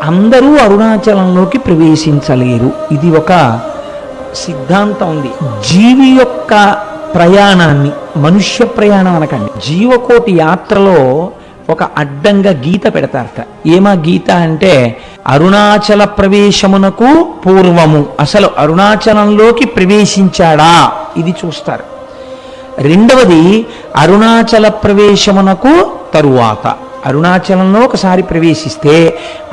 అందరూ అరుణాచలంలోకి ప్రవేశించలేరు. ఇది ఒక సిద్ధాంతం ఉంది. జీవి యొక్క ప్రయాణాన్ని, మనుష్య ప్రయాణం అనకండి, జీవకోటి యాత్రలో ఒక అడ్డంగా గీత పెడతారట. ఏమా గీత అంటే, అరుణాచల ప్రవేశమునకు పూర్వము అసలు అరుణాచలంలోకి ప్రవేశించాడా ఇది చూస్తారు. రెండవది అరుణాచల ప్రవేశమునకు తరువాత. అరుణాచలంలో ఒకసారి ప్రవేశిస్తే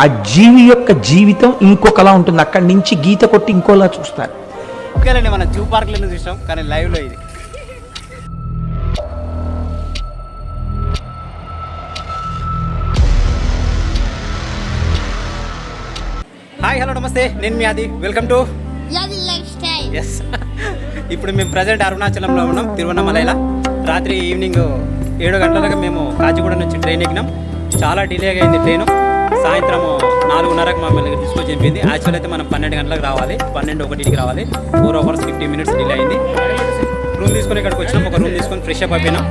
ఆ జీవి యొక్క జీవితం ఇంకొకలా ఉంటుంది. అక్కడి నుంచి గీత కొట్టి ఇంకోలా చూస్తారు. ఓకేనండి, మన జూ పార్క్లో చూసాం, కానీ లైవ్లో ఇది. హాయ్, హలో, నమస్తే. నేను మీ ఆది. Welcome to S. ఇప్పుడు మేము ప్రజెంట్ అరుణాచలంలో ఉన్నాం, తిరువన్నమలైలో. రాత్రి ఈవినింగ్ 7 గంటలకు మేము కాచిగూడ నుంచి ట్రైన్ ఎక్కినాం. చాలా డిలే అయింది ట్రైను. సాయంత్రం 4:30కి మమ్మల్ని తీసుకొచ్చి చెప్పింది. యాక్చువల్ అయితే మనం 12 గంటలకు రావాలి, 12:01కి రావాలి. 4 hours 50 minutes డిలే అయింది. రూమ్ తీసుకొని ఇక్కడికి వచ్చినాం. ఒక రూమ్ తీసుకొని ఫ్రెష్ అప్ అయిపోయినాం.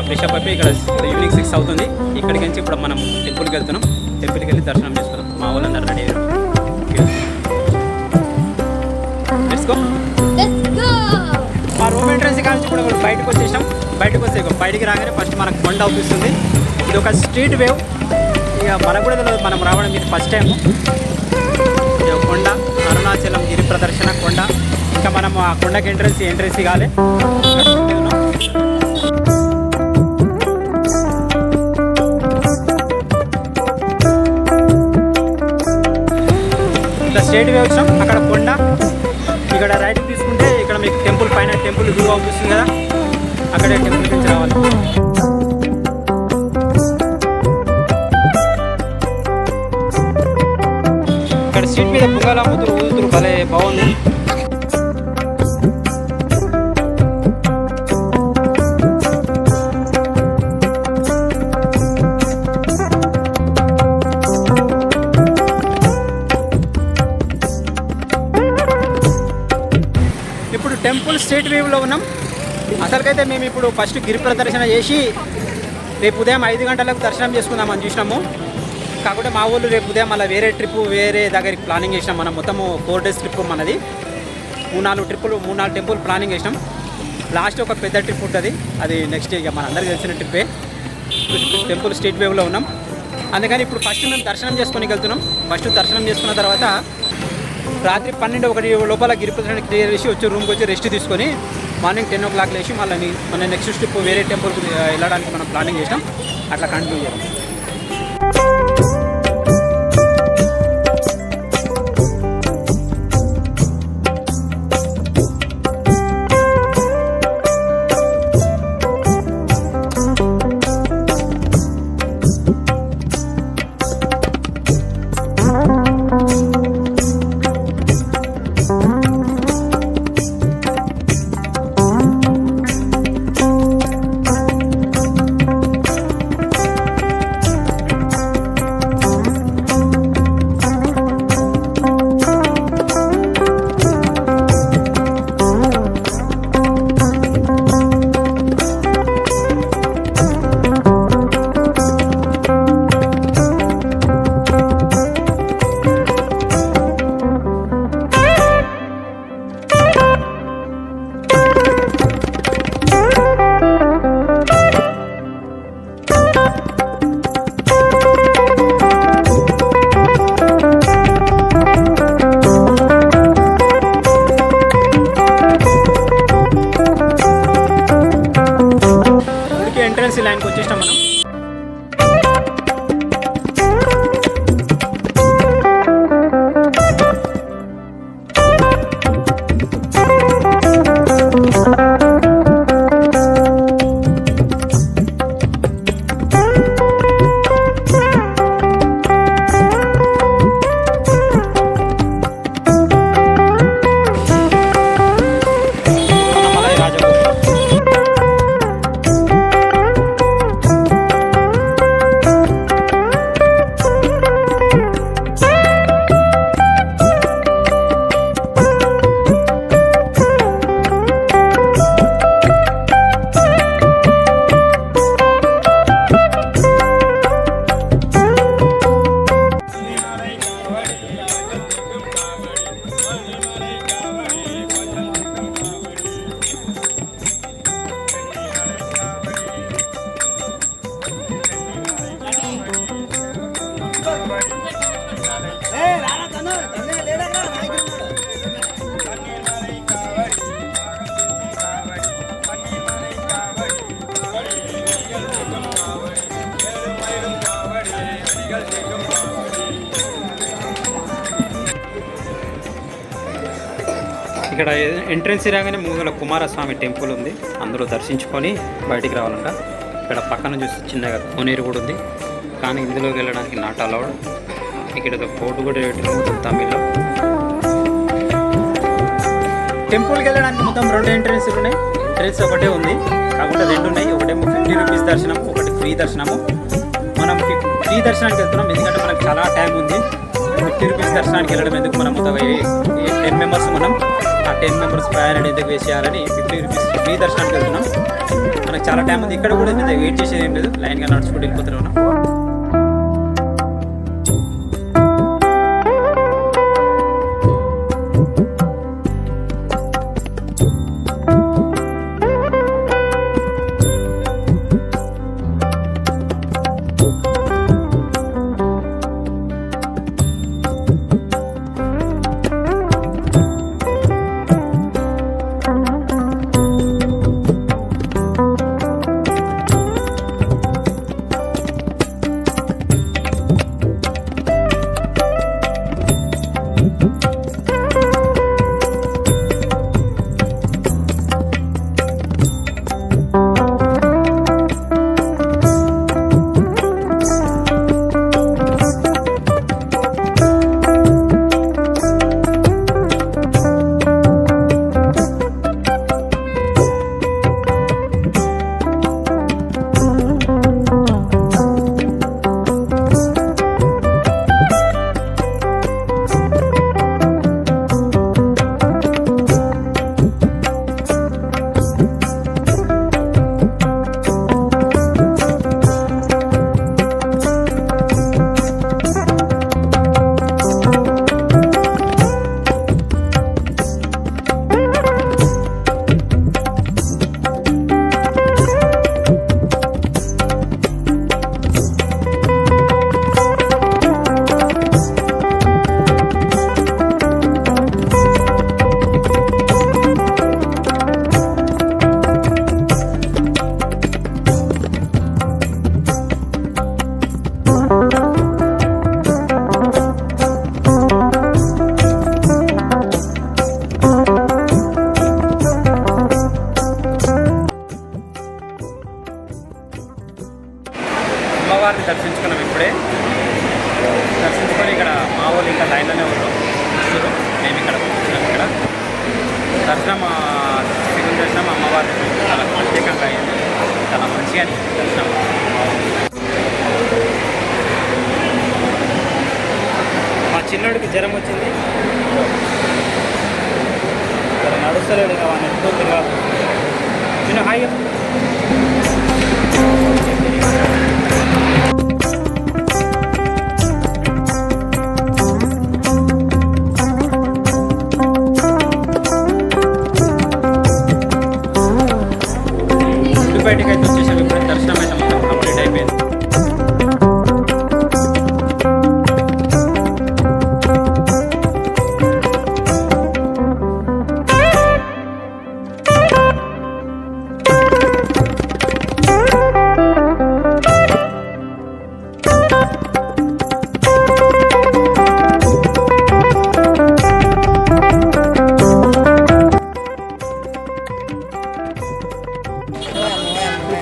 ఫ్రెష్ అప్ అయిపోయి ఇక్కడ ఈవినింగ్ 6 అవుతుంది. ఇక్కడికి నుంచి ఇప్పుడు మనం టెంపుల్కి వెళ్తున్నాం. టెంపుల్కి వెళ్ళి దర్శనం చేసుకున్నాం. మా వాళ్ళందరూ రెడీ అయ్యారు. మా రూమ్ ఎంట్రెన్స్ కానీ కూడా బయటకు వచ్చేసాం. బయటికి రాగానే ఫస్ట్ మనకు కొండ అవుపిస్తుంది. ఇది ఒక స్ట్రీట్ వేవ్. ఇక మనకు కూడా తెలియదు, మనం రావడం ఇది ఫస్ట్ టైము. కొండ, అరుణాచలం గిరి ప్రదర్శన కొండ. ఇంకా మనం ఆ కొండకి ఎంట్రెన్స్ కాలే. ఇట్లా స్ట్రైట్ వే వచ్చినాం. అక్కడ కొండ, ఇక్కడ రైట్ తీసుకుంటే ఇక్కడ మీకు టెంపుల్ పైన టెంపుల్ వ్యూ అవుతుంది కదా, అక్కడే టెంపుల్ నుంచి రావాలి. ఇక్కడ సీట్ మీద పొంగల్ అమ్ముతురు, ఊదుతురు, భలే బాగుంది. ఇప్పుడు టెంపుల్ స్ట్రీట్ వ్యూలో ఉన్నాం. అసలుకైతే మేము ఇప్పుడు ఫస్ట్ గిరి ప్రదర్శన చేసి రేపు ఉదయం 5 గంటలకు దర్శనం చేసుకుందామని చూసినాము. కాకపోతే మా ఊళ్ళు రేపు ఉదయం మళ్ళీ వేరే ట్రిప్ వేరే దగ్గరికి ప్లానింగ్ చేసినాం. మనం మొత్తము 4 days ట్రిప్ మనది. 3-4 టెంపుల్ ప్లానింగ్ చేసినాం. లాస్ట్ ఒక పెద్ద ట్రిప్ ఉంటుంది, అది నెక్స్ట్ ఇక మన అందరికీ తెలిసిన ట్రిప్పే. టెంపుల్ స్ట్రీట్ వేవ్లో ఉన్నాం. అందుకని ఇప్పుడు ఫస్ట్ మేము దర్శనం చేసుకొని వెళ్తున్నాం. ఫస్ట్ దర్శనం చేసుకున్న తర్వాత రాత్రి 12-1 లోపల గిరి ప్రదర్శన క్లియర్ చేసి వచ్చి రూమ్కి వచ్చి రెస్ట్ తీసుకొని మార్నింగ్ 10 o'clock లేచి మళ్ళీ మన నెక్స్ట్ ట్రిప్ వేరే టెంపుల్కి వెళ్ళడానికి మనం ప్లానింగ్ చేసినాం. అట్లా కంటిన్యూ చేయాలి. ఇక్కడ ఎంట్రెన్స్ రాగానే మూగల కుమారస్వామి టెంపుల్ ఉంది, అందులో దర్శించుకొని బయటికి రావాలంట. ఇక్కడ పక్కన చూసి చిన్నగా కోనేరు కూడా ఉంది, కానీ ఇందులోకి వెళ్ళడానికి నాట్ అలౌడ్. ఇక్కడ ఒక బోర్డు కూడా పెట్టిన తమిళ్లో. టెంపుల్కి వెళ్ళడానికి మొత్తం 2 ఎంట్రెన్స్లు ఉన్నాయి. ఎంట్రెన్స్ ఒకటే ఉంది, కాకుండా 2 ఉన్నాయి. ఒకటేమో 50 రూపీస్ దర్శనం, ఒకటి ఫ్రీ దర్శనము. మనం ఫ్రీ దర్శనానికి వెళ్తున్నాం ఎందుకంటే మనకు చాలా టైం ఉంది. 50 రూపీస్ దర్శనానికి వెళ్ళడం ఎందుకు, మనం 10 మెంబర్స్ మనం ఆ 10 మెంబర్స్ ప్రయాణం ఎందుకు వేసేయాలని 50 రూపీస్ ఫ్రీ దర్శనానికి వెళ్తున్నాం. మనకు చాలా టైం ఉంది. ఇక్కడ కూడా వెయిట్ చేసేది ఏం లేదు, లైన్గా నడుచుకుంటూ వెళ్ళిపోతున్నాం. అమ్మవారిని దర్శించుకున్నాం ఇప్పుడే. దర్శించుకొని ఇక్కడ మా వాళ్ళు ఇంకా లైన్లోనే ఉన్నాం. మేము ఇక్కడ కూర్చున్నాం. ఇక్కడ దర్శనం శివుని దర్శనం అమ్మవారి చాలా ప్రత్యేకంగా అయింది, చాలా మంచిగా అనిపించింది దర్శనం. మా చిన్నోడికి జ్వరం వచ్చింది, నడుస్తలేడు ఇక వాడిని ఎక్కువ తిరగాలి. నేను హాయిగా బయటకి అయితే వచ్చేసాం. ఇప్పుడు దర్శనం అయితే మొత్తం కంప్లీట్ అయిపోయింది.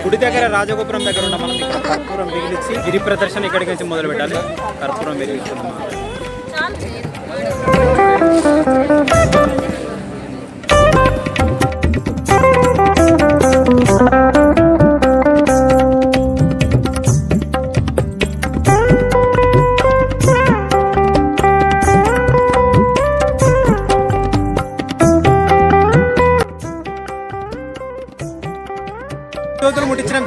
గుడి దగ్గర రాజగోపురం దగ్గర ఉన్న మనం ఇక్కడ కర్పూరం వెలిగించి గిరి ప్రదర్శన ఇక్కడికి నుంచి మొదలు పెట్టాలి. కర్పూరం వెలిగిస్తున్నాం. రోజులు ముట్టించినాం.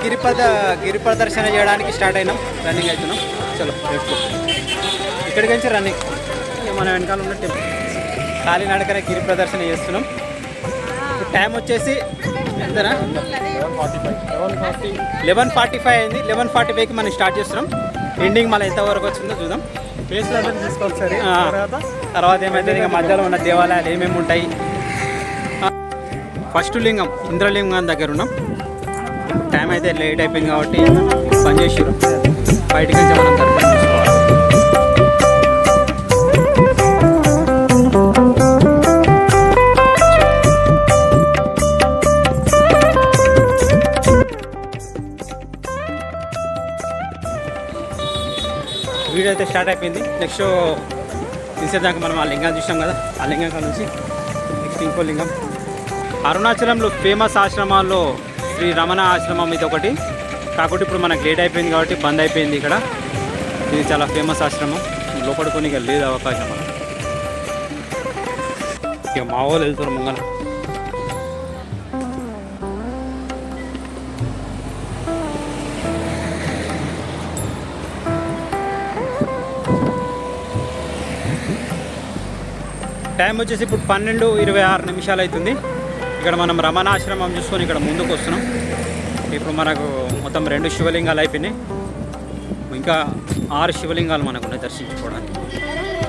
గిరి ప్రదర్శన చేయడానికి స్టార్ట్ అయినాం. రన్నింగ్ అవుతున్నాం. చలో ఇక్కడికి నుంచి రన్నింగ్. మన వెనకాల ఉన్న టెంపుల్ కాలినడకనే గిరి ప్రదర్శన చేస్తున్నాం. టైం వచ్చేసి ఎంతనా 11:45 అయింది. 11:45కి మనం స్టార్ట్ చేస్తున్నాం. ఎండింగ్ మళ్ళీ ఎంతవరకు వచ్చిందో చూద్దాం. తీసుకోవాలి. తర్వాత ఏమైతే ఇక మధ్యలో ఉన్న దేవాలయాలు ఏమేమి ఉంటాయి. ఫస్ట్ లింగం ఇంద్రలింగం దగ్గర ఉన్నాం. టైం అయితే లేట్ అయిపోయింది కాబట్టి పని చేసారు. బయటకి నుంచి మనం దర్శనం చేసుకోవాలి. అయితే స్టార్ట్ అయిపోయింది. నెక్స్ట్ తీసేదాకా మనం ఆ లింగాన్ని చూసాం కదా, ఆ లింగం కాడ నుంచి నెక్స్ట్ ఇంకో లింగం. అరుణాచలంలో ఫేమస్ ఆశ్రమాల్లో శ్రీ రమణ ఆశ్రమం ఇది ఒకటి. కాకపోతే ఇప్పుడు మనకు లేట్ అయిపోయింది కాబట్టి బంద్ అయిపోయింది ఇక్కడ. ఇది చాలా ఫేమస్ ఆశ్రమం, లోపడుకొని ఇక లేదు అవకాశం. మనం ఇక మా వాళ్ళు వెళ్తారు ముంగల. టైం వచ్చేసి ఇప్పుడు 12:26 అవుతుంది. ఇక్కడ మనం రమణాశ్రమం చూసుకొని ఇక్కడ ముందుకు వస్తున్నాం. ఇప్పుడు మనకు మొత్తం 2 శివలింగాలు అయిపోయినాయి. ఇంకా 6 శివలింగాలు మనకు ఉన్నాయి దర్శించుకోవడానికి.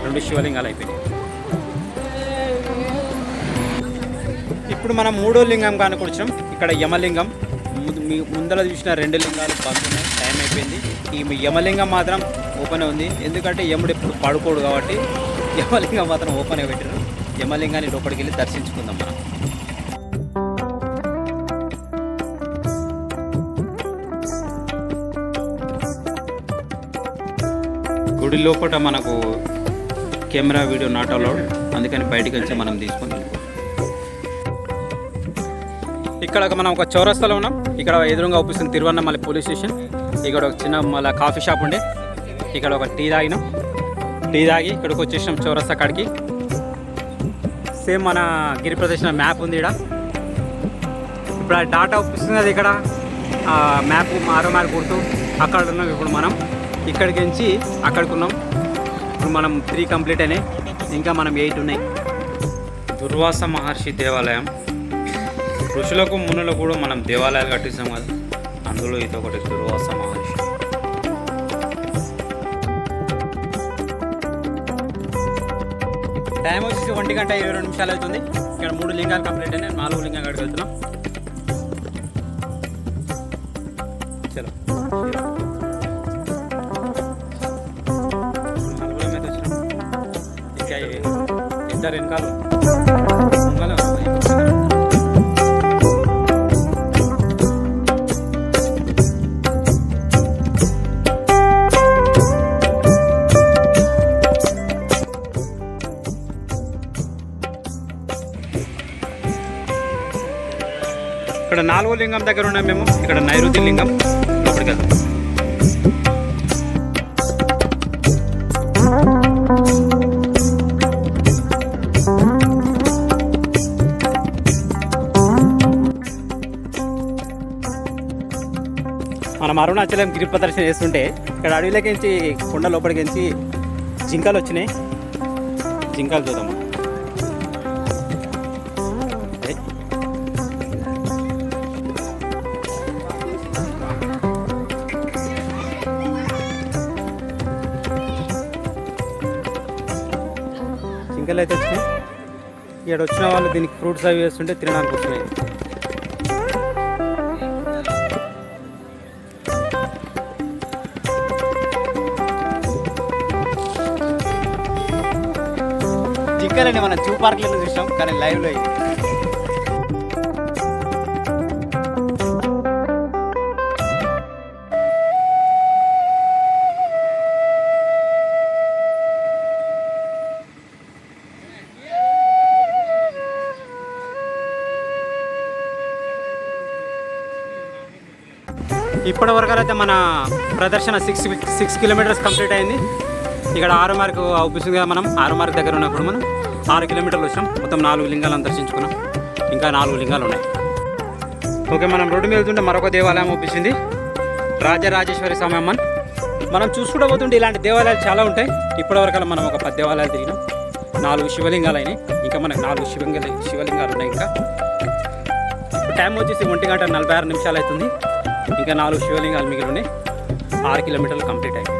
2 శివలింగాలు అయిపోయినాయి. ఇప్పుడు మనం 3వ లింగం కానుకొచ్చాం. ఇక్కడ యమలింగం. ముందర చూసిన 2 లింగాలు బంద్ ఉన్నాయి, టైం అయిపోయింది. ఈ యమలింగం మాత్రం ఓపెన్ ఉంది, ఎందుకంటే యముడు ఎప్పుడు పడుకోడు కాబట్టి యమలింగం మాత్రం ఓపెన్ పెట్టారు. యమలింగాన్ని లోపలికి వెళ్ళి దర్శించుకుందాం మనం. గుడి లోపల మనకు కెమెరా వీడియో నాట్ అలౌడ్, అందుకని బయటికి వచ్చి మనం తీసుకొని వెళ్ళిపోతాం. ఇక్కడ మనం ఒక చౌరస్తాలో ఉన్నాం. ఇక్కడ ఎదురుగా అవుపిస్తుంది తిరువన్నమల్లి పోలీస్ స్టేషన్. ఇక్కడ ఒక చిన్న మళ్ళీ కాఫీ షాప్ ఉండే, ఇక్కడ ఒక టీ తాగినాం. టీ తాగి ఇక్కడికి వచ్చేసినాం చౌరస్తా కాడికి. సేమ్ మన గిరి ప్రదర్శన మ్యాప్ ఉంది ఇక్కడ. ఇప్పుడు ఆ డాటా అవుపిస్తుంది అది ఇక్కడ మ్యాప్ ఆరో మ్యాప్ గుర్తు అక్కడ ఉన్నాం. ఇప్పుడు మనం ఇక్కడికి నుంచి అక్కడికి ఉన్నాం. ఇప్పుడు మనం 3 కంప్లీట్ అయినాయి, ఇంకా మనం 8 ఉన్నాయి. దుర్వాస మహర్షి దేవాలయం. ఋషులకు మునులకు కూడా మనం దేవాలయాలు కట్టిస్తాం కదా, అందులో ఇది ఒకటి దుర్వాస మహర్షి. టైం వచ్చేసి 1:22 అవుతుంది. ఇక్కడ 3 లింగాలు కంప్లీట్ అయినాయి, 4వ లింగం కాడికి వెళ్తున్నాం. చలో ఇద్దరు వెనకాలు ఇక్కడ 4వ లింగం దగ్గర ఉన్నాం మేము. ఇక్కడ నైరుతి లింగం. లోపలికి వెళ్తాం. మనం అరుణాచలం గిరి ప్రదర్శన చేస్తుంటే ఇక్కడ అడవిలోకించి కొండ లోపలికించి జింకలు వచ్చినాయి. జింకలు చూద్దాం. జింకలు అయితే వచ్చినాయి. ఇక్కడ వచ్చిన వాళ్ళు దీనికి ఫ్రూట్స్ అవి వేస్తుంటే తినడానికి వస్తున్నాయి. జింకలని మనం జూ పార్క్లలో చూసాం, కానీ లైవ్లో ఇప్పటి వరకు అయితే మన ప్రదర్శన 6 కిలోమీటర్స్ కంప్లీట్ అయింది. ఇక్కడ 6 మార్కు అవుపిస్తుంది కదా, మనం 6 మార్క్ దగ్గర ఉన్నప్పుడు మనం 6 కిలోమీటర్లు వచ్చాం. మొత్తం 4 లింగాలను దర్శించుకున్నాం. ఇంకా 4 లింగాలు ఉన్నాయి. ఓకే, మనం రోడ్డు మీద వెళ్తుంటే మరొక దేవాలయం అవుపిస్తుంది, రాజరాజేశ్వరి స్వామి అమ్మన్. మనం చూసుకుంటూ పోతుంటే ఇలాంటి దేవాలయాలు చాలా ఉంటాయి. ఇప్పటివరకు మనం ఒక 10 దేవాలయాలు తిరిగినాం. 4 శివలింగాలు అయినాయి. ఇంకా మనకు 4 శివలింగాలు ఉన్నాయి. ఇంకా టైం వచ్చేసి 1:46 అవుతుంది. ఇంకా 4 శివలింగాలు మిగిలి ఉన్నాయి. 6 కిలోమీటర్లు కంప్లీట్ అయ్యాయి.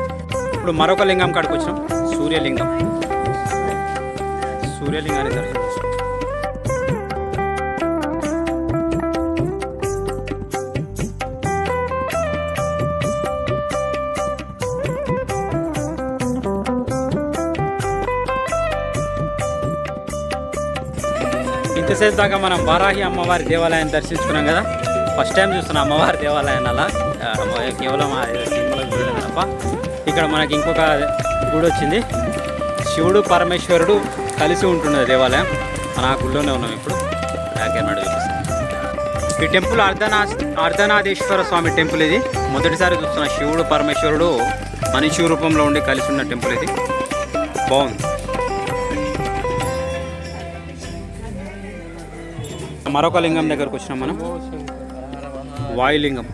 ఇప్పుడు మరొక లింగం కాడికి వచ్చినాం, సూర్యలింగం. సూర్యలింగాన్ని దర్శనం. ఇంతసేపు దాకా మనం వారాహి అమ్మవారి దేవాలయాన్ని దర్శించుకున్నాం కదా. ఫస్ట్ టైం చూస్తున్నాం అమ్మవారి దేవాలయాన్ని అలా, కేవలం సినిమాలో చూడడం తప్ప. ఇక్కడ మనకి ఇంకొక గుడి వచ్చింది. శివుడు పరమేశ్వరుడు కలిసి ఉంటున్నది దేవాలయం. మన ఆ గుడిలోనే ఉన్నాం ఇప్పుడు. కెమెరా చూపిస్తాం. ఈ టెంపుల్ అర్ధనాదేశ్వర స్వామి టెంపుల్. ఇది మొదటిసారి చూస్తున్న శివుడు పరమేశ్వరుడు మనిషి రూపంలో ఉండి కలిసి ఉన్న టెంపుల్ ఇది. బాగుంది. మరొక లింగం దగ్గరకు వచ్చినాం మనం. వాయులింగం.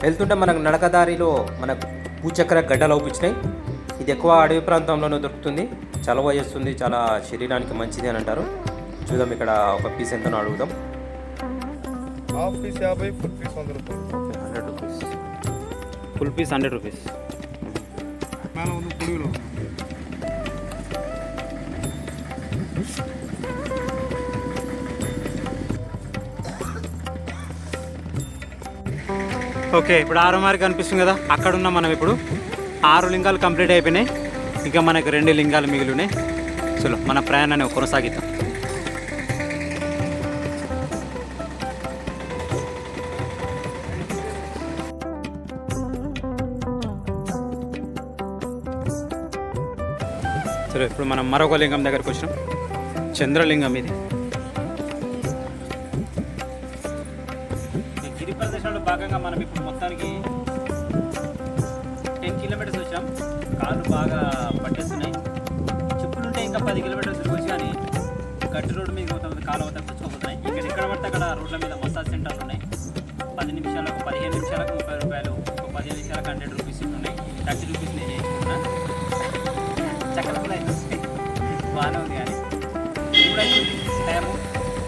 వెళ్తుంటే మనకు నడకదారిలో మనకు భూచక్ర గడ్డలు అవుపించినాయి. ఇది ఎక్కువ అడవి ప్రాంతంలోనే దొరుకుతుంది. చలవ చేస్తుంది, చాలా శరీరానికి మంచిది అని అంటారు. చూద్దాం ఇక్కడ ఒక పీస్ ఎంతనో అడుగుదాం. హాఫ్ పీస్ 50, ఫుల్ పీస్ 100 రూపాయలు. 100 rupees. Full piece 100 rupees. Okay, ఇప్పుడు 6 మార్క్ కనిపిస్తుంది కదా, అక్కడ ఉన్నాం మనం. ఇప్పుడు 6 లింగాలు కంప్లీట్ అయిపోయినాయి. ఇంకా మనకు 2 లింగాలు మిగిలి ఉన్నాయి. చలో మన ప్రయాణాన్ని కొనసాగిద్దాం. సరే, ఇప్పుడు మనం మరొక లింగం దగ్గరకు వచ్చినాం. చంద్రలింగం ఇది. ఈ గిరి ప్రదేశంలో భాగంగా మనం ఇప్పుడు మొత్తానికి 10 కిలోమీటర్స్ వచ్చాం. కాళ్ళు బాగా పట్టేస్తున్నాయి. చెప్పులుంటే ఇంకా 10 కిలోమీటర్స్ తిరగొచ్చు, కానీ గట్టి రోడ్డు మీద మొత్తం కాలు అవుతా తెచ్చుకోబోతున్నాయి. ఇక్కడ ఎక్కడ పడితే అక్కడ రోడ్ల మీద మసాజ్ సెంటర్లు ఉన్నాయి. 10 నిమిషాలకు 15 నిమిషాలకు 30 రూపాయలు, 15 నిమిషాలకు 100 రూపీస్ ఉన్నాయి. 30 రూపీస్ నేను చేయించుకున్నాను. చక్కగా బాగానే ఉంది, కానీ కూడా టైము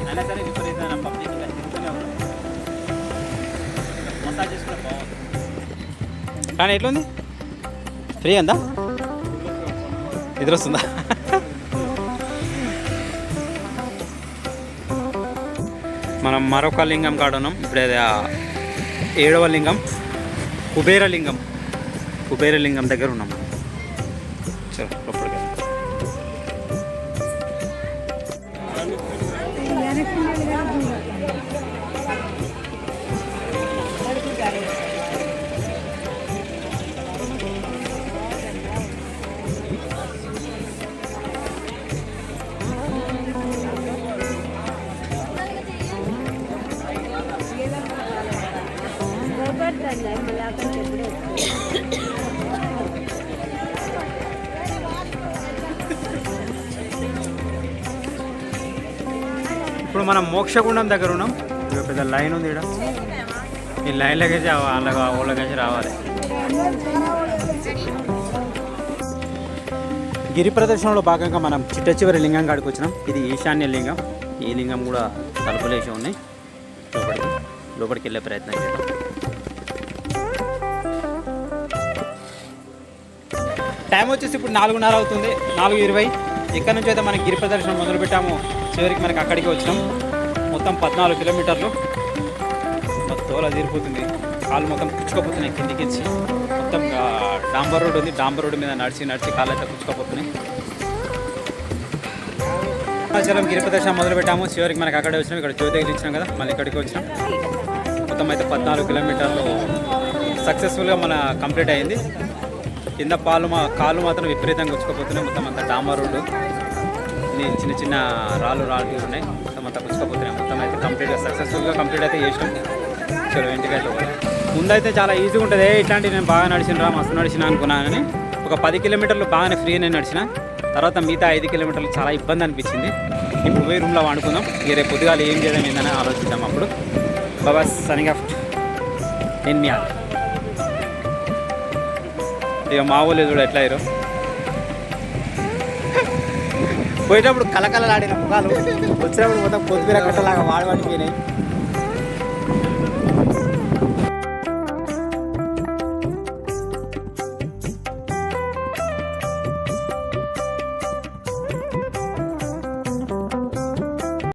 అయినా సరే విపరీతమైన పబ్లిక్ ఇంకా తిరుగుతూనే ఉన్నాం. మసాజ్ చేసుకుంటే బాగుంది. కానీ ఎట్లుంది? ఫ్రీ అందా? నిద్ర వస్తుందా? మనం మరొక లింగం కాడ ఉన్నాం. ఇప్పుడు అది 7వ లింగం, కుబేరలింగం. కుబేరలింగం దగ్గర ఉన్నాం. చలో లోపలికి. ఇప్పుడు మనం మోక్షగుండం దగ్గర ఉన్నాం. ఇక పెద్ద లైన్ ఉంది ఇక్కడ. ఈ లైన్లోకి వాళ్ళకి రావాలి. గిరి ప్రదర్శనలో భాగంగా మనం చిట్ట చివరి లింగం కాడికి వచ్చినాం. ఇది ఈశాన్య లింగం. ఈ లింగం కూడా తలుపులేసి ఉన్నాయి. లోపలికి వెళ్ళే ప్రయత్నం చేద్దాం. టైం వచ్చేసి ఇప్పుడు 4:30 అవుతుంది. 4:20. ఇక్కడ నుంచి అయితే మనం గిరి ప్రదర్శన మొదలు పెట్టాము. చివరికి మనకి అక్కడికి వచ్చినాం. మొత్తం 14 కిలోమీటర్లు. తోల తీరిపోతుంది. కాళ్ళు మొత్తం పుచ్చుకోపోతున్నాయి కిందికి. మొత్తం డాంబర్ రోడ్ ఉంది. డాంబర్ రోడ్డు మీద నడిచి కాళ్ళు అయితే పుచ్చుకోపోతున్నాయి. అరుణాచలం గిరి ప్రదర్శన మొదలు పెట్టాము. చివరికి మనకి అక్కడే వచ్చినాం. ఇక్కడ జ్యోతిగిరి ఇచ్చినాం కదా, మళ్ళీ ఇక్కడికి వచ్చినాం. మొత్తం అయితే 14 కిలోమీటర్లు సక్సెస్ఫుల్గా మన కంప్లీట్ అయింది. కింద కాళ్ళు మాత్రం విపరీతంగా గుచ్చుకోపోతున్నాయి. మొత్తం అంతా డాంబర్ రోడ్డు, చిన్న చిన్న రాళ్ళు ఉన్నాయి. మొత్తం అంతా గుచ్చుకోపోతున్నాయి. మొత్తం అయితే సక్సెస్ఫుల్గా కంప్లీట్ అయితే చేసినాం. చలో ఇంటికైతే ముందైతే చాలా ఈజీగా ఉంటుంది. ఇట్లాంటివి నేను బాగా నడిచినరా, మస్తు నడిచిన అనుకున్నానని. ఒక 10 కిలోమీటర్లు బాగానే ఫ్రీ నేను నడిచిన. తర్వాత మిగతా 5 కిలోమీటర్లు చాలా ఇబ్బంది అనిపించింది. ఇప్పుడు పోయి రూమ్లో వండుకుందాం. ఇక రేపు పొద్దుగాలు ఏం చేద్దాం ఏందని ఆలోచిద్దాం. అప్పుడు బాబా సనింగ్ ఆఫ్ నేను మీ ఇక మా ఊళ్ళో చూడ ఎట్లా అయ్యారు. పోయేటప్పుడు కలకలలాడిన ముఖాలు, వచ్చినప్పుడు మొత్తం కొత్తిమీర కట్టలాగా వాడిపోయినాయి.